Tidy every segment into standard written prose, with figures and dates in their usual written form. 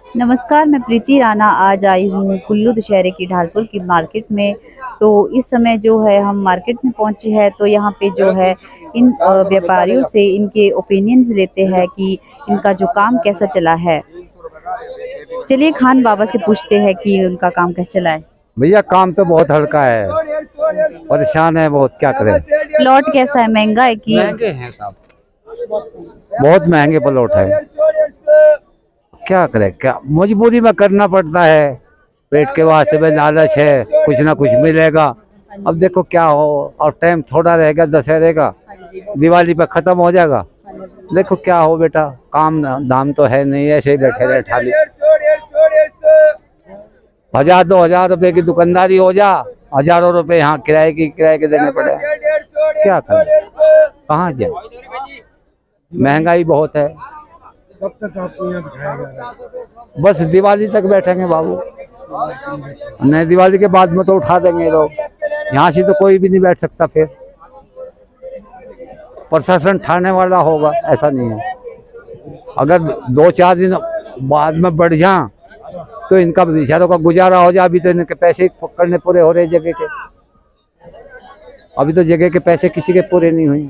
नमस्कार, मैं प्रीति राणा आज आई हूँ कुल्लू दशहरे की ढालपुर की मार्केट में। तो इस समय जो है हम मार्केट में पहुँचे हैं, तो यहाँ पे जो है इन व्यापारियों से इनके ओपिनियंस लेते हैं कि इनका जो काम कैसा चला है। चलिए खान बाबा से पूछते हैं कि उनका काम कैसा चला है। भैया काम तो बहुत हल्का है, परेशान है बहुत, क्या करें। प्लॉट कैसा है, महंगा है कि महंगे हैं साहब, बहुत महंगे प्लॉट है, क्या करें, क्या मजबूरी में करना पड़ता है। पेट के वास्ते में लालच है, कुछ ना कुछ मिलेगा। अब देखो क्या हो, और टाइम थोड़ा रहेगा, दशहरे का, दिवाली पे खत्म हो जाएगा। देखो क्या हो बेटा, काम दाम तो है नहीं, ऐसे ही बैठे रहे ठाली। 1000-2000 रुपए की दुकानदारी हो जा, हजारों रुपए यहाँ किराए के देने पड़े, क्या करें, कहाँ जाए, महंगाई बहुत है। कब तक आपको यहाँ बिठाया जा रहा है? बस दिवाली तक बैठेंगे बाबू, नहीं दिवाली के बाद में तो उठा देंगे ये लोग, यहाँ से तो कोई भी नहीं बैठ सकता। फिर प्रशासन ठाने वाला होगा, ऐसा नहीं है। अगर 2-4 दिन बाद में बढ़ जाए तो इनका बेचारों का गुजारा हो जाए। अभी तो इनके पैसे करने पूरे हो रहे जगह के, अभी तो जगह के पैसे किसी के पूरे नहीं हुए।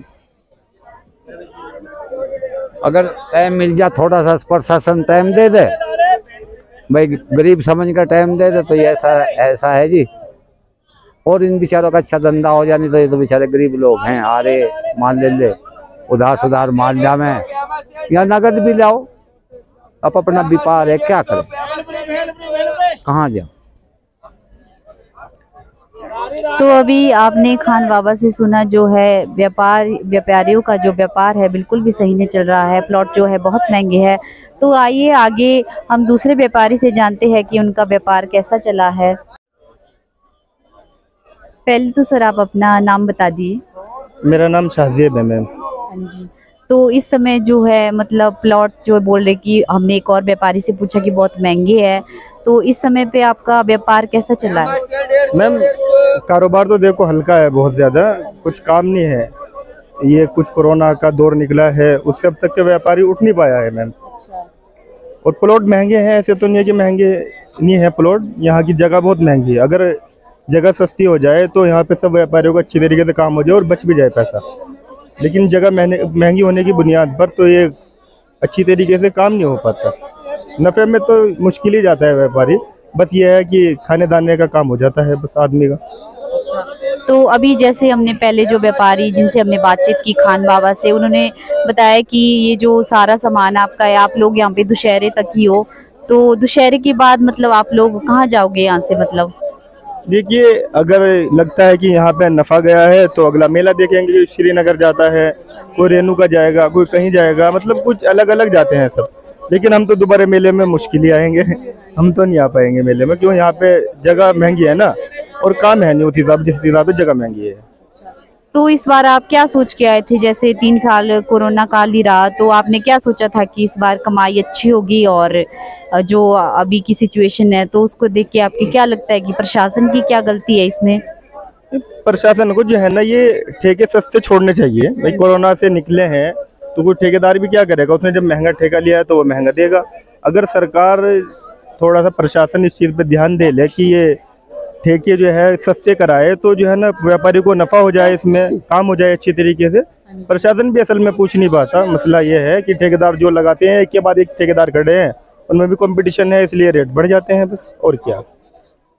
अगर टाइम मिल जाए, थोड़ा सा प्रशासन टाइम दे दे, भाई गरीब समझ कर टाइम दे दे, तो ये ऐसा है जी। और इन बेचारों का अच्छा धंधा हो जाए, नहीं तो ये तो बेचारे गरीब लोग हैं, आ रहे माल ले उधार सुधार माल जामे, या नगद भी लाओ, अब अपना व्यापार है, क्या करें, कहाँ जाओ। तो अभी आपने खान बाबा से सुना जो है व्यापारियों का जो व्यापार है बिल्कुल भी सही नहीं चल रहा है, प्लॉट जो है बहुत महंगे हैं। तो आइए आगे हम दूसरे व्यापारी से जानते हैं कि उनका व्यापार कैसा चला है। पहले तो सर आप अपना नाम बता दिए। मेरा नाम शाहजेब है मैम। हाँ जी। तो इस समय जो है मतलब प्लॉट जो बोल रहे कि हमने एक और व्यापारी से पूछा कि बहुत महंगे हैं, तो इस समय पे आपका व्यापार कैसा चला है? मैम कारोबार तो देखो हल्का है, बहुत ज़्यादा कुछ काम नहीं है। ये कुछ कोरोना का दौर निकला है, उससे अब तक के व्यापारी उठ नहीं पाया है मैम। और प्लॉट महंगे हैं, ऐसे तो नहीं है कि महंगे नहीं है प्लॉट, यहाँ की जगह बहुत महंगी है। अगर जगह सस्ती हो जाए तो यहाँ पे सब व्यापारियों को अच्छी तरीके से काम हो जाए और बच भी जाए पैसा। लेकिन जगह महंगी होने की बुनियाद पर तो ये अच्छी तरीके से काम नहीं हो पाता। नफ़े में तो मुश्किल ही जाता है व्यापारी, बस ये है कि खाने दाने का काम हो जाता है बस आदमी का। तो अभी जैसे हमने पहले जो व्यापारी जिनसे हमने बातचीत की खान बाबा से, उन्होंने बताया कि ये जो सारा सामान आपका है, आप लोग यहाँ पे दुशहरे तक ही हो, तो दुशहरे के बाद मतलब आप लोग कहाँ जाओगे यहाँ से? मतलब देखिए, अगर लगता है कि यहाँ पे नफ़ा गया है तो अगला मेला देखेंगे। श्रीनगर जाता है, कोई रेणुका जाएगा, कोई कहीं जाएगा, मतलब कुछ अलग अलग जाते हैं सब। लेकिन हम तो दोबारा मेले में मुश्किल ही आएंगे, हम तो नहीं आ पाएंगे मेले में, क्यों यहाँ पे जगह महंगी है ना, और काम है नहीं उस हिसाब, जिस हिसाब से जगह महंगी है। तो इस बार आप क्या सोच के आए थे? जैसे 3 साल कोरोना काल ही रहा, तो आपने क्या सोचा था कि इस बार कमाई अच्छी होगी, और जो अभी की सिचुएशन है तो उसको देख के आपको क्या लगता है कि प्रशासन की क्या गलती है इसमें? प्रशासन को जो है ना, ये ठेके सस्ते छोड़ने चाहिए। भाई कोरोना से निकले हैं तो कोई ठेकेदार भी क्या करेगा, उसने जब महंगा ठेका लिया है तो वो महंगा देगा। अगर सरकार थोड़ा सा प्रशासन इस चीज़ पे ध्यान दे ले कि ये ठेके जो है सस्ते कराए, तो जो है ना व्यापारी को नफ़ा हो जाए, इसमें काम हो जाए अच्छी तरीके से। प्रशासन भी असल में पूछ नहीं पाता। मसला ये है कि ठेकेदार जो लगाते हैं, एक के बाद एक ठेकेदार खड़े हैं, उनमें भी कंपटीशन है, इसलिए रेट बढ़ जाते हैं बस, और क्या।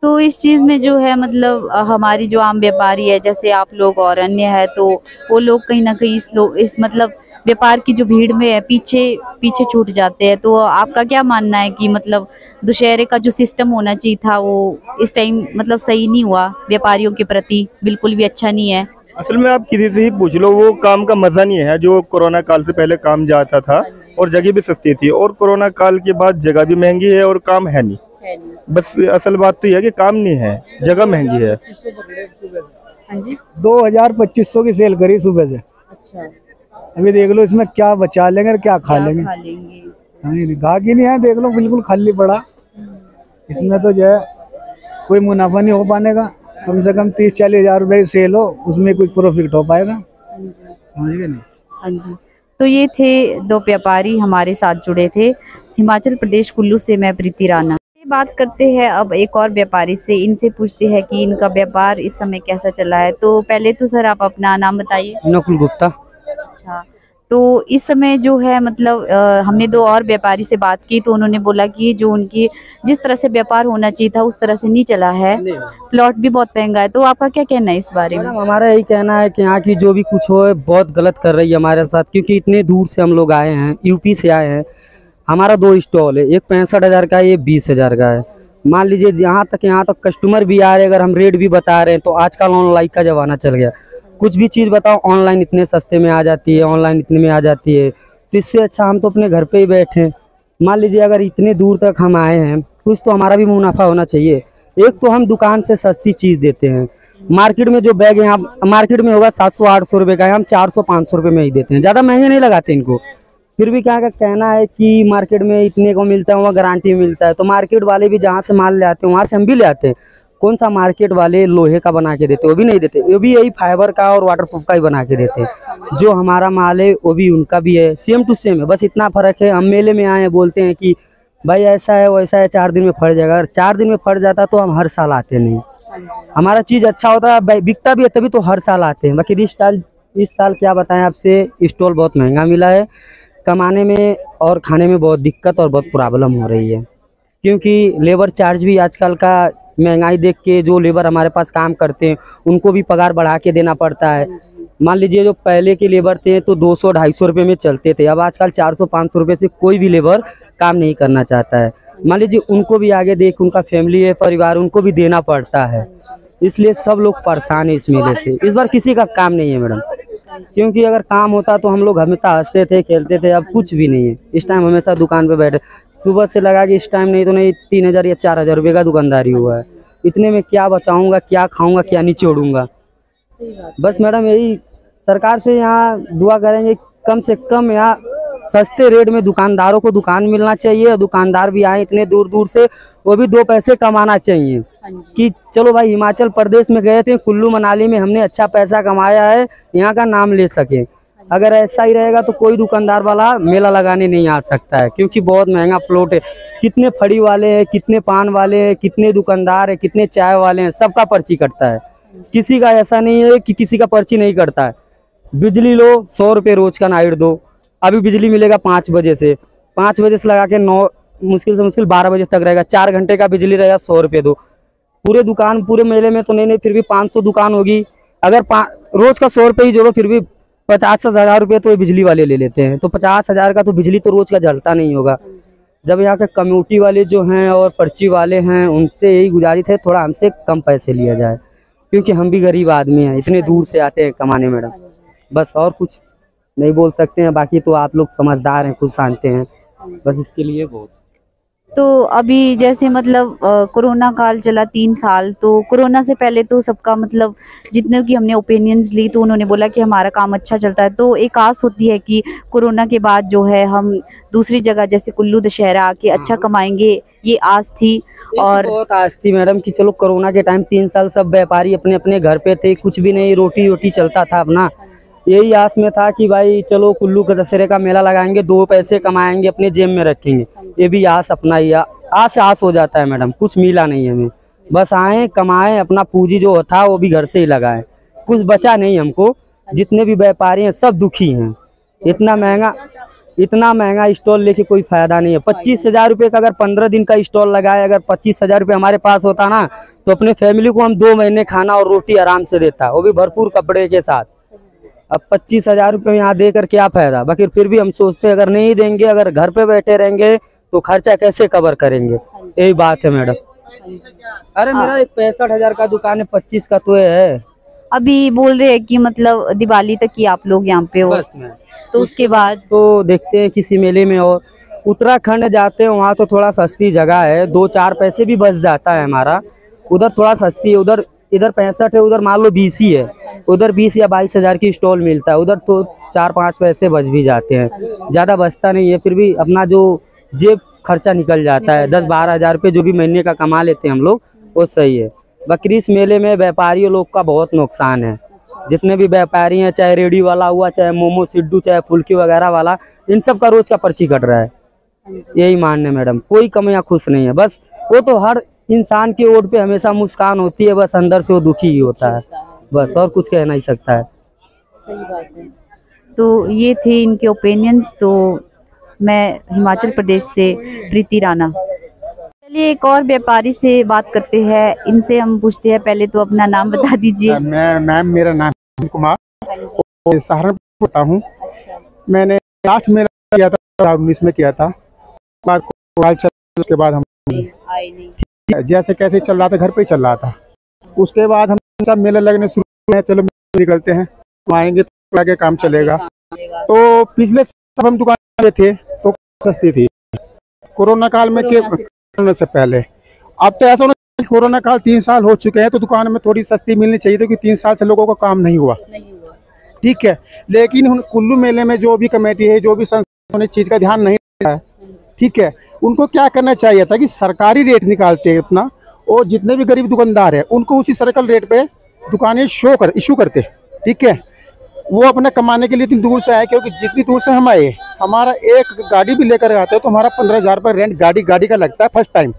तो इस चीज़ में जो है मतलब हमारी जो आम व्यापारी है जैसे आप लोग और अन्य है, तो वो लोग कहीं ना कहीं इस मतलब व्यापार की जो भीड़ में है पीछे पीछे छूट जाते हैं। तो आपका क्या मानना है कि मतलब दुशहरे का जो सिस्टम होना चाहिए था वो इस टाइम मतलब सही नहीं हुआ, व्यापारियों के प्रति बिल्कुल भी अच्छा नहीं है? असल में आप किसी से ही पूछ लो, वो काम का मज़ा नहीं है जो कोरोना काल से पहले काम जाता था, और जगह भी सस्ती थी। और कोरोना काल के बाद जगह भी महंगी है और काम है नहीं। बस असल बात तो यह है कि काम नहीं है, जगह महंगी है। हाँ जी। 2000-2500 की सेल करी सुबह से। अच्छा। अभी देख लो इसमें क्या बचा लेंगे और क्या खा क्या लेंगे। खा लेंगे? गाहक ही नहीं है, देख लो बिल्कुल खाली पड़ा। इसमें तो जो है कोई मुनाफा नहीं हो पाने का। कम से कम 30-40 हज़ार रुपए की सेल हो, उसमें कोई प्रॉफिट हो पाएगा, हाँ जी। समझ गए नहीं। हाँ जी। तो ये थे दो व्यापारी हमारे साथ जुड़े थे। हिमाचल प्रदेश कुल्लू से मैं प्रीति राणा। ये बात करते हैं अब एक और व्यापारी से, इनसे पूछते हैं कि इनका व्यापार इस समय कैसा चला है। तो पहले तो सर आप अपना नाम बताइए। नकुल गुप्ता। अच्छा, तो इस समय जो है मतलब हमने दो और व्यापारी से बात की तो उन्होंने बोला कि जो उनकी जिस तरह से व्यापार होना चाहिए था उस तरह से नहीं चला है, प्लॉट भी बहुत महंगा है। तो आपका क्या कहना है इस बारे में? मैडम हमारा यही कहना है कि यहाँ की जो भी कुछ हो बहुत गलत कर रही है हमारे साथ, क्योंकि इतने दूर से हम लोग आए हैं, यूपी से आए हैं। हमारा 2 स्टॉल है, एक 65,000 का है, ये 20,000 का है। मान लीजिए यहाँ तक कस्टमर भी आ रहे हैं, अगर हम रेट भी बता रहे हैं तो आजकल ऑनलाइन का ज़माना चल गया। कुछ भी चीज़ बताओ ऑनलाइन इतने सस्ते में आ जाती है, ऑनलाइन इतने में आ जाती है। तो इससे अच्छा हम तो अपने घर पे ही बैठे। मान लीजिए अगर इतने दूर तक हम आए हैं, कुछ तो हमारा भी मुनाफा होना चाहिए। एक तो हम दुकान से सस्ती चीज़ देते हैं। मार्केट में जो बैग यहाँ मार्केट में होगा 700-800 रुपये का है, हम 400-500 रुपये में ही देते हैं, ज़्यादा महंगे नहीं लगाते इनको। फिर भी क्या का कहना है कि मार्केट में इतने को मिलता है, वहाँ गारंटी मिलता है। तो मार्केट वाले भी जहाँ से माल ले आते हैं वहाँ से हम भी ले आते हैं। कौन सा मार्केट वाले लोहे का बना के देते, वो भी नहीं देते, वो भी यही फाइबर का और वाटरप्रूफ का ही बना के देते हैं। जो हमारा माल है वो भी उनका भी है, सेम टू सेम है, बस इतना फ़र्क है। हम मेले में आए हैं, बोलते हैं कि भाई ऐसा है वैसा है, 4 दिन में फट जाएगा। अगर 4 दिन में फट जाता तो हम हर साल आते नहीं। हमारा चीज़ अच्छा होता है, बिकता भी है, तभी तो हर साल आते हैं। बाकी इस साल क्या बताएं आपसे, स्टॉल बहुत महंगा मिला है। कमाने में और खाने में बहुत दिक्कत और बहुत प्रॉब्लम हो रही है, क्योंकि लेबर चार्ज भी आजकल का महंगाई देख के जो लेबर हमारे पास काम करते हैं उनको भी पगार बढ़ा के देना पड़ता है। मान लीजिए जो पहले के लेबर थे तो 200-250 रुपये में चलते थे, अब आजकल 400-500 रुपये से कोई भी लेबर काम नहीं करना चाहता है। मान लीजिए उनको भी आगे देख, उनका फैमिली है, परिवार, उनको भी देना पड़ता है। इसलिए सब लोग परेशान है इस मेले से। इस बार किसी का काम नहीं है मैडम, क्योंकि अगर काम होता तो हम लोग हमेशा हंसते थे, खेलते थे। अब कुछ भी नहीं है। इस टाइम हमेशा दुकान पे बैठे, सुबह से लगा कि इस टाइम नहीं तो नहीं 3,000 या 4,000 रुपये का दुकानदारी हुआ है। इतने में क्या बचाऊंगा, क्या खाऊंगा, क्या नहीं छोड़ूंगा। बस मैडम यही सरकार से यहाँ दुआ करेंगे, कम से कम यहाँ सस्ते रेट में दुकानदारों को दुकान मिलना चाहिए। दुकानदार भी आए इतने दूर दूर से, वो भी 2 पैसे कमाना चाहिए कि चलो भाई हिमाचल प्रदेश में गए थे, कुल्लू मनाली में हमने अच्छा पैसा कमाया है, यहाँ का नाम ले सके। अगर ऐसा ही रहेगा तो कोई दुकानदार वाला मेला लगाने नहीं आ सकता है, क्योंकि बहुत महंगा प्लॉट है। कितने फड़ी वाले हैं, कितने पान वाले हैं, कितने दुकानदार हैं, कितने चाय वाले हैं, सबका पर्ची कटता है। किसी का ऐसा नहीं है कि किसी का पर्ची नहीं कटता है। बिजली लो 100 रुपये रोज का नाइट दो, अभी बिजली मिलेगा 5 बजे से, 5 बजे से लगा के 9 मुश्किल से मुश्किल 12 बजे तक रहेगा। 4 घंटे का बिजली रहेगा, 100 रुपये दो। पूरे दुकान पूरे मेले में तो नहीं फिर भी 500 दुकान होगी। अगर रोज का 100 रुपये ही जोड़ो, फिर भी 50,000 रुपये तो बिजली वाले ले लेते हैं। तो 50,000 का तो बिजली तो रोज का जलता नहीं होगा। जब यहाँ के कम्युनिटी वाले जो हैं और पर्ची वाले हैं, उनसे यही गुजारिश है थोड़ा हमसे कम पैसे लिया जाए, क्योंकि हम भी गरीब आदमी हैं, इतने दूर से आते हैं कमाने मैडम। बस और कुछ नहीं बोल सकते हैं, बाकी तो आप लोग समझदार हैं, खुद जानते हैं। बस इसके लिए बहुत। तो अभी जैसे मतलब कोरोना काल चला 3 साल, तो कोरोना से पहले तो सबका मतलब जितने की हमने ओपिनियंस ली तो उन्होंने बोला कि हमारा काम अच्छा चलता है। तो एक आस होती है कि कोरोना के बाद जो है हम दूसरी जगह जैसे कुल्लू दशहरा आके अच्छा कमाएंगे, ये आस थी। और बहुत आस थी मैडम कि चलो कोरोना के टाइम 3 साल सब व्यापारी अपने अपने घर पे थे, कुछ भी नहीं, रोटी चलता था अपना। यही आस में था कि भाई चलो कुल्लू के दशहरे का मेला लगाएंगे, 2 पैसे कमाएंगे, अपने जेब में रखेंगे। ये भी आस अपना ही आस हो जाता है मैडम। कुछ मिला नहीं हमें, बस आए कमाएं, अपना पूंजी जो था वो भी घर से ही लगाएं, कुछ बचा नहीं हमको। जितने भी व्यापारी हैं सब दुखी हैं। इतना महंगा स्टॉल लेके कोई फायदा नहीं है। 25,000 रुपये का अगर 15 दिन का स्टॉल लगाए, अगर 25,000 रुपये हमारे पास होता ना तो अपने फैमिली को हम 2 महीने खाना और रोटी आराम से देता, वो भी भरपूर कपड़े के साथ। अब 25,000 रुपये यहाँ देकर क्या फायदा। बाकी फिर भी हम सोचते हैं अगर नहीं देंगे, अगर घर पे बैठे रहेंगे तो खर्चा कैसे कवर करेंगे। यही बात है मैडम। अरे मेरा एक 65,000 का दुकान है, 25 का तो है। अभी बोल रहे हैं कि मतलब दिवाली तक ही आप लोग यहाँ पे हो, बस में तो उसके बाद तो देखते हैं किसी मेले में। और उत्तराखंड जाते हैं, वहाँ तो थोड़ा सस्ती जगह है, 2-4 पैसे भी बच जाता है हमारा। उधर थोड़ा सस्ती है, इधर 65 है, उधर मान लो 20 ही है। उधर 20 या 22,000 की स्टॉल मिलता है, उधर तो 4-5 पैसे बच भी जाते हैं, ज़्यादा बचता नहीं है। फिर भी अपना जो जेब खर्चा निकल जाता है, 10-12 हज़ार रुपये जो भी महीने का कमा लेते हैं हम लोग, वो सही है। बकरी इस मेले में व्यापारियों लोग का बहुत नुकसान है। जितने भी व्यापारी हैं, चाहे रेडी वाला हुआ, चाहे मोमो सिड्डू, चाहे फुल्की वगैरह वाला, इन सब का रोज का पर्ची कट रहा है। यही मानने मैडम, कोई कमियां खुश नहीं है। बस वो तो हर इंसान के ओट पे हमेशा मुस्कान होती है, बस अंदर से वो दुखी ही होता है, बस और कुछ कह नहीं सकता है। सही बात है। तो ये थे इनके ओपिनियंस। तो मैं हिमाचल प्रदेश से प्रीति राणा। चलिए एक और व्यापारी से बात करते हैं, इनसे हम पूछते हैं। पहले तो अपना नाम बता दीजिए। मैम मेरा नाम है कुमार, सहारनपुर होता हूँ। मैंने लास्ट मेला किया था 2019 में किया था, बाद उसके बाद हम आए नहीं। जैसे कैसे चल रहा था, घर पे ही चल रहा था। उसके बाद हम सब मेला लगने शुरू हुए, चलो निकलते हैं, तो आएंगे तो आगे काम चलेगा। तो पिछले सब हम दुकान पे थे तो सस्ती थी कोरोना काल में के से पहले। अब तो ऐसा कोरोना काल 3 साल हो चुके हैं, तो दुकान में थोड़ी सस्ती मिलनी चाहिए थी, क्योंकि 3 साल से लोगों को काम नहीं हुआ। ठीक है, लेकिन कुल्लू मेले में जो भी कमेटी है, जो भी संस्थान इस चीज का ध्यान नहीं रखा है, ठीक है, उनको क्या करना चाहिए था कि सरकारी रेट निकालते हैं अपना, और जितने भी गरीब दुकानदार है उनको उसी सर्कल रेट पे दुकानें इशू करते। ठीक है, वो अपना कमाने के लिए इतनी दूर से आए, क्योंकि जितनी दूर से हम आए, हमारा एक गाड़ी भी लेकर आते हैं तो हमारा 15,000 रुपये रेंट गाड़ी का लगता है फर्स्ट टाइम।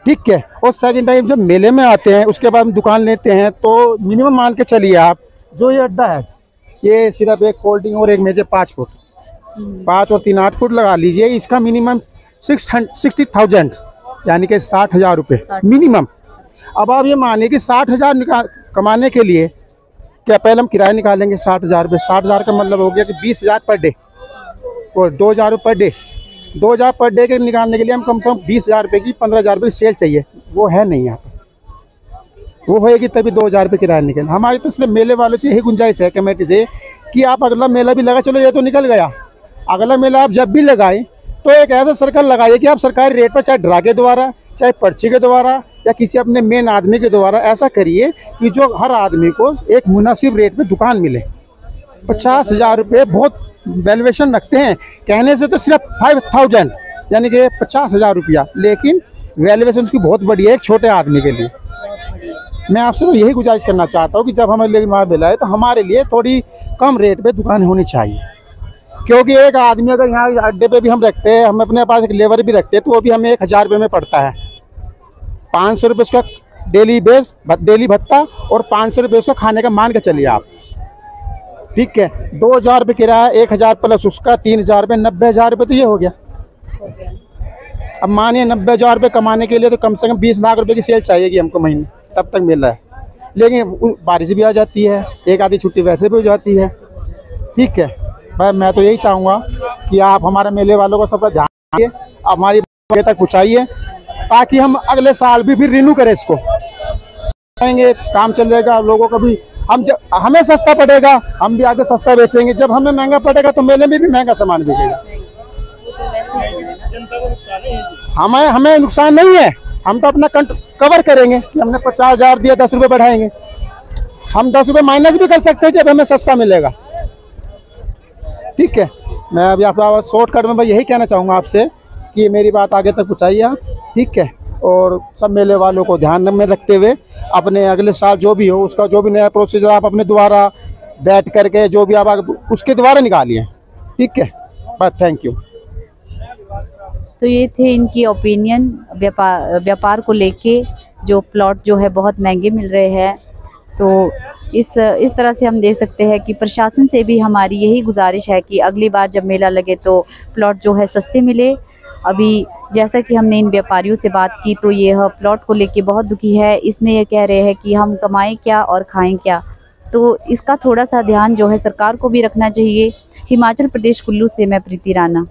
ठीक है, और सेकंड टाइम जब मेले में आते हैं उसके बाद हम दुकान लेते हैं, तो मिनिमम मान के चलिए आप, जो ये अड्डा है ये सिर्फ एक फोल्डिंग और एक मेज 5 फुट, 5 और 3 8 फुट लगा लीजिए, इसका मिनिमम 60,000 यानी कि 60,000 रुपये मिनिमम। अब आप ये मानिए कि 60,000 कमाने के लिए क्या पहले हम किराया निकालेंगे 60,000 रुपये, 60,000 का मतलब हो गया कि 20,000 पर डे और 2,000 पर डे। 2,000 पर डे के निकालने के लिए हम कम से कम 20,000 रुपये की 15,000 रुपये की सेल चाहिए, वो है नहीं यहाँ पर। वो होएगी तभी 2,000 रुपये किराया निकल। हमारी तो इसलिए मेले वालों से यही गुंजाइश है कमेटी से कि आप अगला मेला भी लगा, चलो ये तो निकल गया, अगला मेला आप जब भी लगाएं तो एक ऐसा सर्कल लगाइए कि आप सरकारी रेट पर, चाहे ड्रा के द्वारा, चाहे पर्ची के द्वारा, या किसी अपने मेन आदमी के द्वारा ऐसा करिए कि जो हर आदमी को एक मुनासिब रेट पे दुकान मिले। 50,000 रुपये बहुत वैल्यूएशन रखते हैं, कहने से तो सिर्फ 5,000 यानी कि 50,000 रुपया, लेकिन वैल्यूएशन उसकी बहुत बड़ी है एक छोटे आदमी के लिए। मैं आपसे तो यही गुजारिश करना चाहता हूँ कि जब हमें लेकिन मेला है तो हमारे लिए थोड़ी कम रेट पे दुकान होनी चाहिए, क्योंकि एक आदमी अगर यहाँ अड्डे पे भी हम रखते हैं, हम अपने पास एक लेबर भी रखते हैं, तो वो भी हमें 1,000 रुपये में पड़ता है। 500 रुपये उसका डेली भत्ता और 500 रुपये उसका खाने का मान के चलिए आप। ठीक है, 2,000 रुपये किराया, 1,000 प्लस उसका 3,000 रुपये, 90,000 रुपये तो ये हो गया। अब मानिए 90,000 रुपये कमाने के लिए तो कम से कम 20 लाख रुपये की सेल चाहिएगी हमको महीने, तब तक मिल रहा है। लेकिन बारिश भी आ जाती है, एक आधी छुट्टी वैसे भी हो जाती है। ठीक है भाई, मैं तो यही चाहूँगा कि आप हमारे मेले वालों को सबका ध्यान रखिए, हमारी आगे तक पहुँचाइए, ताकि हम अगले साल भी फिर रिन्यू करें इसको, आएंगे काम चलेगा, लोगों को भी हमें सस्ता पड़ेगा, हम भी आगे सस्ता बेचेंगे। जब हमें महंगा पड़ेगा तो मेले में भी महंगा सामान बिकेगा। हमें नुकसान नहीं है, हम तो अपना कवर करेंगे कि हमने 50,000 दिया, 10 रुपये बढ़ाएंगे, हम 10 रुपये माइनस भी कर सकते हैं जब हमें सस्ता मिलेगा। ठीक है, मैं अभी आपका शॉर्टकट में भाई यही कहना चाहूँगा आपसे कि मेरी बात आगे तक पहुँचाइए आप। ठीक है, और सब मेले वालों को ध्यान में रखते हुए अपने अगले साल जो भी हो उसका जो भी नया प्रोसीजर आप अपने द्वारा बैठ करके जो भी आप उसके द्वारा निकालिए। ठीक है, बस थैंक यू। तो ये थे इनकी ओपिनियन व्यापार को लेके, जो प्लॉट जो है बहुत महंगे मिल रहे हैं। तो इस तरह से हम देख सकते हैं कि प्रशासन से भी हमारी यही गुजारिश है कि अगली बार जब मेला लगे तो प्लॉट जो है सस्ते मिले। अभी जैसा कि हमने इन व्यापारियों से बात की तो ये प्लॉट को लेके बहुत दुखी है। इसमें ये कह रहे हैं कि हम कमाएं क्या और खाएं क्या, तो इसका थोड़ा सा ध्यान जो है सरकार को भी रखना चाहिए। हिमाचल प्रदेश कुल्लू से मैं प्रीति राणा।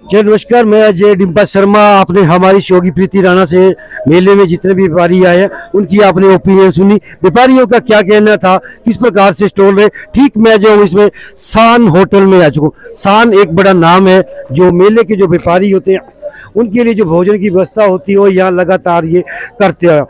जय नमस्कार, मैं अजय डिम्पा शर्मा। आपने हमारी शोगी प्रीति राणा से मेले में जितने भी व्यापारी आए हैं उनकी आपने ओपिनियन सुनी, व्यापारियों का क्या कहना था, किस प्रकार से स्टॉल रहे। ठीक, मैं जो हूँ इसमें शान होटल में आ चुका हूँ। शान एक बड़ा नाम है, जो मेले के जो व्यापारी होते हैं उनके लिए जो भोजन की व्यवस्था होती है वो यहाँ लगातार ये करते हैं।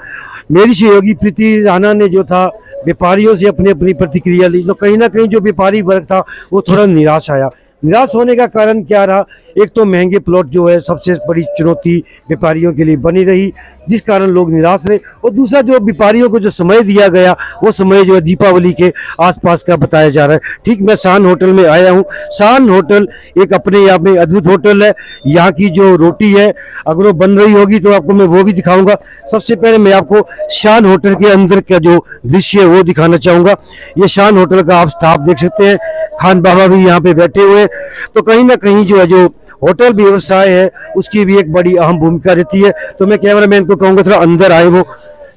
मेरी सहयोगी प्रीति राणा ने जो था व्यापारियों से अपनी प्रतिक्रिया ली, तो कहीं ना कहीं जो व्यापारी वर्ग था वो थोड़ा निराश आया। निराश होने का कारण क्या रहा? एक तो महंगे प्लॉट जो है सबसे बड़ी चुनौती व्यापारियों के लिए बनी रही, जिस कारण लोग निराश रहे। और दूसरा जो व्यापारियों को जो समय दिया गया वो समय जो है दीपावली के आसपास का बताया जा रहा है। ठीक, मैं शान होटल में आया हूँ। शान होटल एक अपने आप में अद्भुत होटल है। यहाँ की जो रोटी है अगर वो बन रही होगी तो आपको मैं वो भी दिखाऊंगा। सबसे पहले मैं आपको शान होटल के अंदर का जो दृश्य है वो दिखाना चाहूँगा। ये शान होटल का आप स्टाफ देख सकते हैं, खान बाबा भी यहाँ पे बैठे हुए हैं। तो कहीं ना कहीं जो है जो होटल व्यवसाय है उसकी भी एक बड़ी अहम भूमिका रहती है। तो मैं कैमरामैन को कहूँगा थोड़ा अंदर आए वो।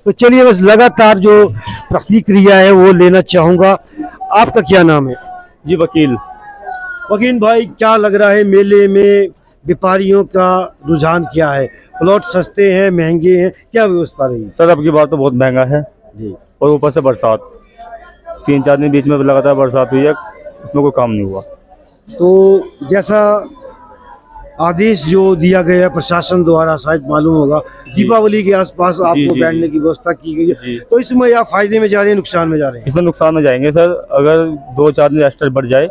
तो चलिए बस लगातार जो प्रतिक्रिया है वो लेना चाहूँगा। आपका क्या नाम है? जी वकील। वकील भाई, क्या लग रहा है मेले में व्यापारियों का रुझान क्या है? प्लॉट सस्ते हैं, महंगे हैं, क्या व्यवस्था रही? सर अब की बार तो बहुत महंगा है जी। और ऊपर से बरसात, 3-4 दिन बीच में लगातार बरसात हुई है, उसमें कोई काम नहीं हुआ। तो जैसा आदेश जो दिया गया प्रशासन द्वारा, शायद मालूम होगा दीपावली के आसपास आपको जी, बैठने की व्यवस्था की गई है। तो इसमें आप फायदे में जा रहे हैं, नुकसान में जा रहे हैं? इसमें नुकसान में जाएंगे सर। अगर 2-4 दिन एक्स्ट्रा बढ़ जाए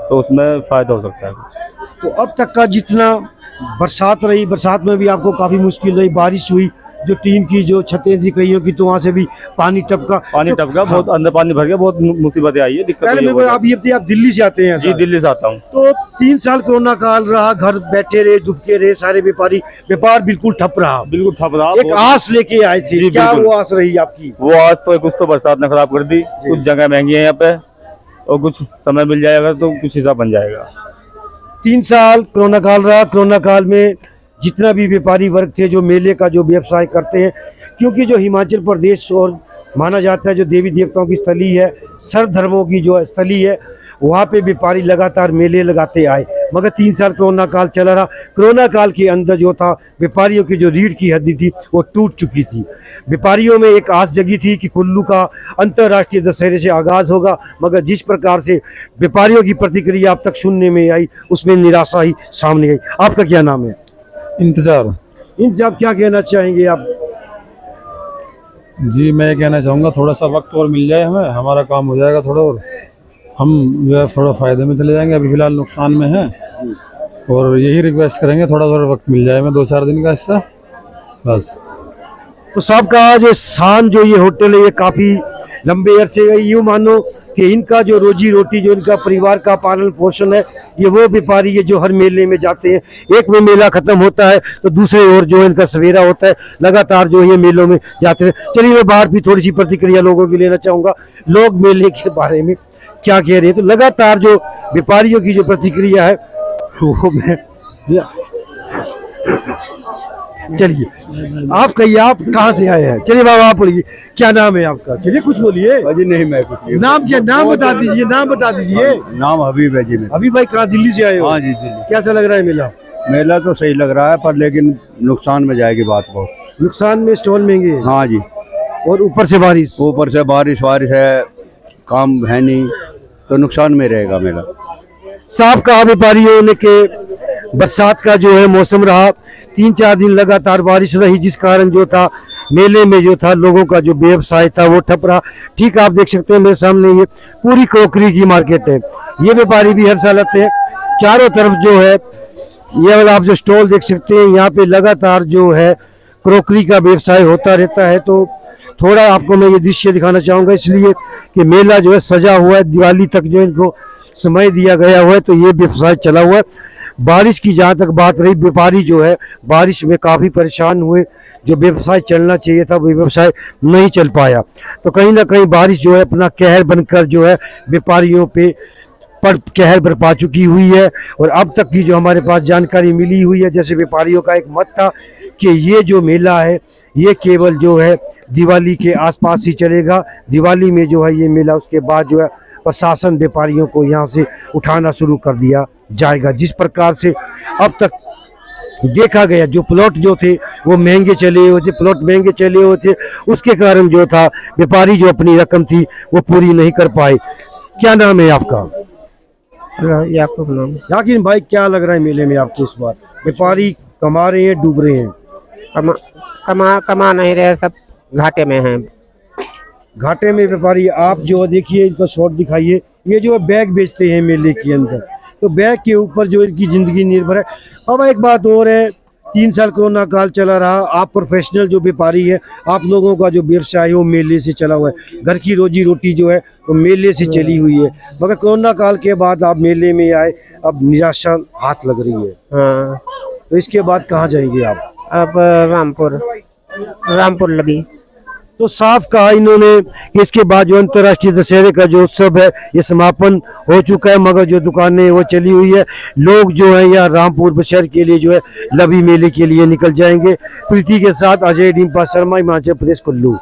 तो उसमें फायदा हो सकता है। तो अब तक का जितना बरसात रही, बरसात में भी आपको काफी मुश्किल रही, बारिश हुई, जो टीम की जो छतें थी कईयों की तो वहाँ से भी पानी टपका, बहुत अंदर पानी भर गया, बहुत मुसीबतें आई है, दिक्कत पहले हुई है मेरे को बहुत। आप ये बताइए, आप दिल्ली से आते हैं? जी दिल्ली से आता हूँ। तो 3 साल कोरोना काल रहा, घर बैठे रहे, दुबके रहे सारे व्यापारी, व्यापार बिल्कुल ठप रहा। बिल्कुल ठप रहा। एक आस लेके आए थे, जी, क्या बिल्कुल। वो आस रही आपकी? वो आज तो कुछ तो बरसात ने खराब कर दी, कुछ जगह महंगी है यहाँ पे, और कुछ समय मिल जाएगा तो कुछ हिसाब बन जाएगा। 3 साल कोरोना काल रहा। कोरोना काल में जितना भी व्यापारी वर्ग थे जो मेले का जो व्यवसाय करते हैं, क्योंकि जो हिमाचल प्रदेश और माना जाता है जो देवी देवताओं की स्थली है, सर्व धर्मों की जो स्थली है, वहाँ पे व्यापारी लगातार मेले लगाते आए। मगर 3 साल कोरोना काल चला रहा। कोरोना काल के अंदर जो था व्यापारियों की जो रीढ़ की हड्डी थी वो टूट चुकी थी। व्यापारियों में एक आस जगी थी कि कुल्लू का अंतर्राष्ट्रीय दशहरे से आगाज़ होगा, मगर जिस प्रकार से व्यापारियों की प्रतिक्रिया अब तक सुनने में आई उसमें निराशा ही सामने आई। आपका क्या नाम है? इंतजार। आप क्या कहना चाहेंगे आप? जी मैं ये कहना चाहूँगा थोड़ा सा वक्त और मिल जाए हमें, हमारा काम हो जाएगा थोड़ा और हम जो है थोड़ा फ़ायदे में चले जाएंगे। अभी फ़िलहाल नुकसान में हैं और यही रिक्वेस्ट करेंगे थोड़ा वक्त मिल जाए हमें, 2-4 दिन का एक्स्ट्रा बस। तो साहब का जो शान जो ये होटल है ये काफ़ी लंबे अरसे का, यूँ मानो कि इनका जो रोजी रोटी, जो इनका परिवार का पालन पोषण है, ये वो व्यापारी है जो हर मेले में जाते हैं। एक में मेला खत्म होता है तो दूसरे ओर जो इनका सवेरा होता है, लगातार जो ये मेलों में जाते हैं। चलिए मैं बाहर भी थोड़ी सी प्रतिक्रिया लोगों की लेना चाहूँगा, लोग मेले के बारे में क्या कह रहे हैं। तो लगातार जो व्यापारियों की जो प्रतिक्रिया है वो मैं, चलिए आप कहिए आप कहाँ से आए हैं? चलिए बाबा आप बोलिए, क्या नाम है आपका? चलिए कुछ बोलिए। अजी नहीं मैं कुछ नाम क्या? नाम बता दीजिए, नाम बता दीजिए। नाम हबीब है जी मेरा। अभी भाई कहाँ, दिल्ली से आए हो? हाँ जी दिल्ली। कैसा लग रहा है मेला? मेला तो सही लग रहा है पर लेकिन नुकसान में जाएगी बात बहुत। नुकसान में स्टॉल महंगे हैं। हाँ जी, और ऊपर से बारिश, ऊपर से बारिश है, काम है नहीं, तो नुकसान में रहेगा मेला। साहब कहा व्यापारियों ने के बरसात का जो है मौसम रहा, 3-4 दिन लगातार बारिश रही, जिस कारण जो था मेले में जो था लोगों का जो व्यवसाय था वो ठप रहा। ठीक आप देख सकते हैं मेरे सामने ये पूरी क्रॉकरी की मार्केट है। ये व्यापारी भी हर साल आते हैं। चारों तरफ जो है ये आप जो स्टॉल देख सकते हैं, यहाँ पे लगातार जो है क्रॉकरी का व्यवसाय होता रहता है। तो थोड़ा आपको मैं ये दृश्य दिखाना चाहूँगा, इसलिए कि मेला जो है सजा हुआ है, दिवाली तक जो इनको समय दिया गया हुआ है, तो ये व्यवसाय चला हुआ है। बारिश की जहाँ तक बात रही, व्यापारी जो है बारिश में काफ़ी परेशान हुए, जो व्यवसाय चलना चाहिए था वो व्यवसाय नहीं चल पाया। तो कहीं ना कहीं बारिश जो है अपना कहर बनकर जो है व्यापारियों पे पर कहर बरपा चुकी हुई है। और अब तक की जो हमारे पास जानकारी मिली हुई है, जैसे व्यापारियों का एक मत था कि ये जो मेला है ये केवल जो है दिवाली के आसपास ही चलेगा। दिवाली में जो है ये मेला, उसके बाद जो है प्रशासन व्यापारियों को यहाँ से उठाना शुरू कर दिया जाएगा। जिस प्रकार से अब तक देखा गया, जो प्लॉट जो थे वो महंगे चले हुए थे, प्लॉट महंगे चले हुए थे, उसके कारण जो था व्यापारी जो अपनी रकम थी वो पूरी नहीं कर पाए। क्या नाम है आपका? याकूब नाम। याकीन भाई, क्या लग रहा है मेले में आपको इस बार? व्यापारी कमा रहे हैं, डूब रहे हैं? कमा नहीं रहे, सब घाटे में हैं। घाटे में व्यापारी। आप जो देखिए, इसका शॉट दिखाइए, ये जो बैग बेचते हैं मेले के अंदर, तो बैग के ऊपर जो इनकी ज़िंदगी निर्भर है। अब एक बात और है, 3 साल कोरोना काल चला रहा, आप प्रोफेशनल जो व्यापारी है, आप लोगों का जो व्यवसाय है वो मेले से चला हुआ है, घर की रोजी रोटी जो है वो मेले से चली हुई है, मगर कोरोना काल के बाद आप मेले में आए, अब निराशा हाथ लग रही है। हाँ। तो इसके बाद कहाँ जाएंगे आप? अब रामपुर लगी। तो साफ कहा इन्होंने कि इसके बाद जो अंतर्राष्ट्रीय दशहरे का जो उत्सव है ये समापन हो चुका है, मगर जो दुकानें वो चली हुई है। लोग जो है यहाँ रामपुर बशहर के लिए जो है लवी मेले के लिए निकल जाएंगे। प्रीति के साथ अजय डिम्पा शर्मा, हिमाचल प्रदेश, कुल्लू।